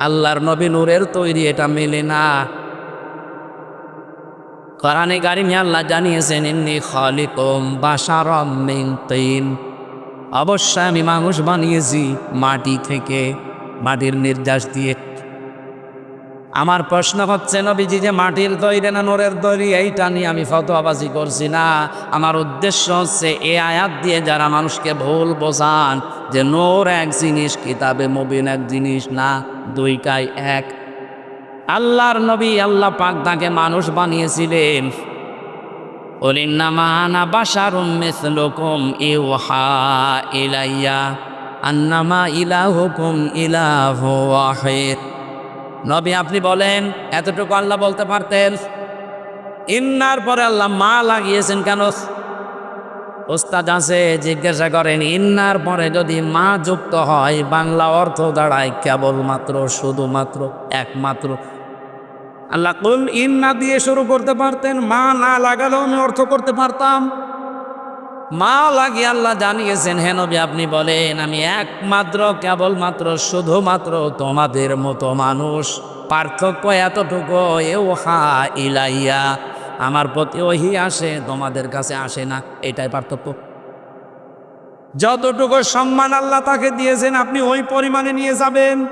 আল্লাহর নবী নূরের তৈরি, এটা মেলে না। কোরআনে কারিমে আল্লাহ জানিয়েছেন ইন্নী খালিকুম বাশারাম মিন তিন, অবশ্যই আমি মানুষ বানিয়েছি মাটি থেকে, মাটির নির্যাস দিয়ে। আমার প্রশ্ন হচ্ছে নবীজি যে মাটির তৈরি না নূরের তৈরি, এইটা নিয়ে আমি ফতোয়াবাজি করছি না। আমার উদ্দেশ্য হচ্ছে এই আয়াত দিয়ে যারা মানুষকে ভুল বোঝান যে নূর এক জিনিস, কিতাবে মুবিন এক জিনিস, না, দুইটাই এক। আল্লাহর নবী আল্লাহ পাক তাকে মানুষ বানিয়েছিলেন। কুল ইন্নামা আনা বাশারুম মিসলুকুম ইউহা ইলাইয়া আন্নামা ইলাহুকুম ইলাহু ওয়াহিদ। নবী আপনি বলেন, এতটুকু আল্লাহ বলতে পারতেন। ইন্নার পরে আল্লাহ মা লাগিয়েছেন কেন? ওস্তাদ আছে, জিজ্ঞাসা করেন ইন্নার পরে যদি মা যুক্ত হয় বাংলা অর্থ দাঁড়ায় কেবলমাত্র, শুধুমাত্র, একমাত্র। আল্লাহ কুল ইন্না দিয়ে শুরু করতে পারতেন, মা না লাগালেও আমি অর্থ করতে পারতাম। মা লাগিয়ে আল্লাহ জানিয়েছেন হে নবী আপনি বলেন আমি একমাত্র, কেবলমাত্র, শুধুমাত্র তোমাদের মতো মানুষ। পার্থক্য এতটুকু, ইউহা ইলাইয়া, আমার প্রতি ওহী আসে, তোমাদের কাছে আসে না, এটাই পার্থক্য। যতটুকু সম্মান আল্লাহ তাকে দিয়েছেন আপনি ওই পরিমাণে নিয়ে যাবেন।